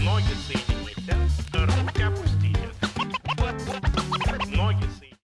Ноги соедините, руки опустите. Ноги соедините.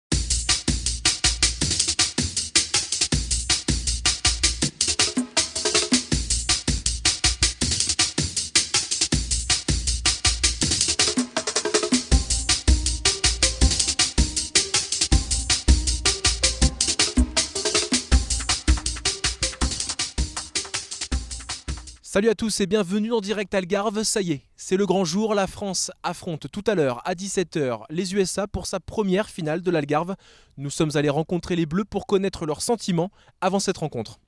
Salut à tous et bienvenue en direct Algarve, ça y est, c'est le grand jour, la France affronte tout à l'heure à 17h les USA pour sa première finale de l'Algarve. Nous sommes allés rencontrer les Bleus pour connaître leurs sentiments avant cette rencontre.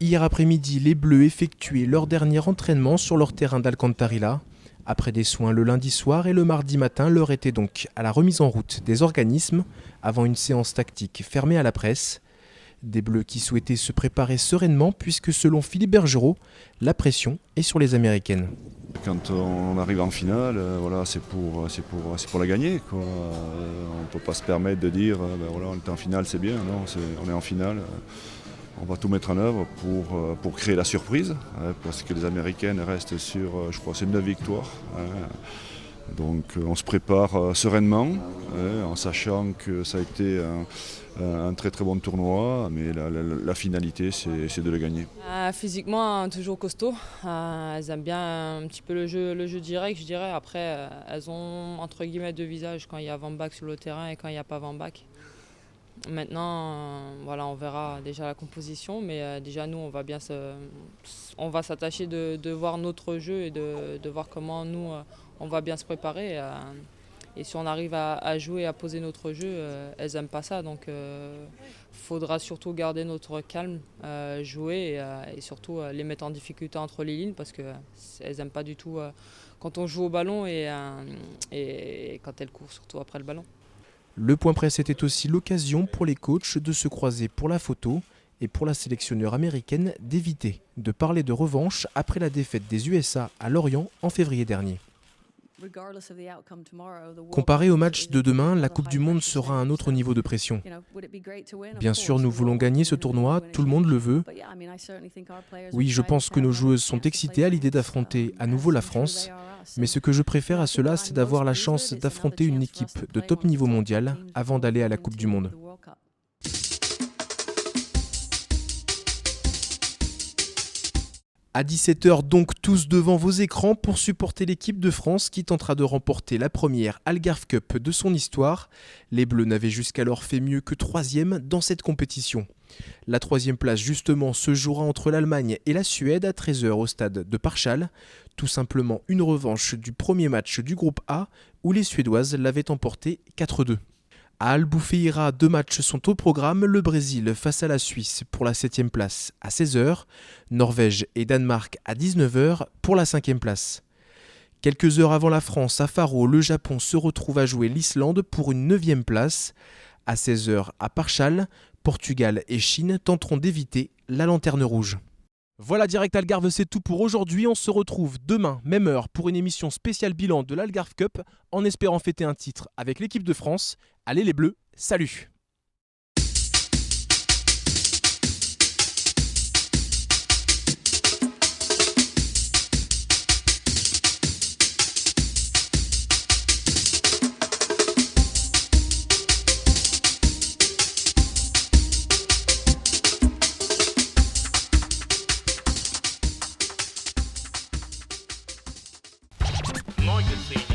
Hier après-midi, les Bleus effectuaient leur dernier entraînement sur leur terrain d'Alcantarilla. Après des soins le lundi soir et le mardi matin, l'heure était donc à la remise en route des organismes avant une séance tactique fermée à la presse. Des Bleus qui souhaitaient se préparer sereinement puisque selon Philippe Bergerot, la pression est sur les Américaines. Quand on arrive en finale, voilà, c'est pour la gagner, quoi. On ne peut pas se permettre de dire voilà, on est en finale, c'est bien. Non, on est en finale. On va tout mettre en œuvre pour créer la surprise, parce que les Américaines restent sur, je crois, c'est 9 victoires. Donc on se prépare sereinement, en sachant que ça a été un très très bon tournoi, mais la finalité c'est de le gagner. Physiquement toujours costaud, elles aiment bien un petit peu le jeu direct je dirais. Après elles ont entre guillemets deux visages quand il y a Van Back sur le terrain et quand il n'y a pas Van Back. Maintenant voilà, on verra déjà la composition, mais déjà nous on va s'attacher de voir notre jeu et de voir comment nous on va bien se préparer. Et si on arrive à jouer, à poser notre jeu, elles n'aiment pas ça. Donc faudra surtout garder notre calme, jouer et surtout les mettre en difficulté entre les lignes parce qu'elles n'aiment pas du tout quand on joue au ballon et quand elles courent surtout après le ballon. Le point presse était aussi l'occasion pour les coachs de se croiser pour la photo et pour la sélectionneur américaine d'éviter de parler de revanche après la défaite des USA à Lorient en février dernier. Comparé au match de demain, la Coupe du Monde sera à un autre niveau de pression. Bien sûr, nous voulons gagner ce tournoi, tout le monde le veut. Oui, je pense que nos joueuses sont excitées à l'idée d'affronter à nouveau la France. Mais ce que je préfère à cela, c'est d'avoir la chance d'affronter une équipe de top niveau mondial avant d'aller à la Coupe du Monde. À 17h donc tous devant vos écrans pour supporter l'équipe de France qui tentera de remporter la première Algarve Cup de son histoire. Les Bleus n'avaient jusqu'alors fait mieux que 3e dans cette compétition. La 3e place justement se jouera entre l'Allemagne et la Suède à 13h au stade de Parchal. Tout simplement une revanche du premier match du groupe A où les Suédoises l'avaient emporté 4-2. À Albufeira, 2 matchs sont au programme, le Brésil face à la Suisse pour la 7e place à 16h, Norvège et Danemark à 19h pour la 5e place. Quelques heures avant la France, à Faro, le Japon se retrouve à jouer l'Islande pour une 9e place. À 16h à Parchal, Portugal et Chine tenteront d'éviter la lanterne rouge. Voilà, Direct Algarve, c'est tout pour aujourd'hui. On se retrouve demain, même heure, pour une émission spéciale bilan de l'Algarve Cup, en espérant fêter un titre avec l'équipe de France. Allez les Bleus, salut! Ноги соедините.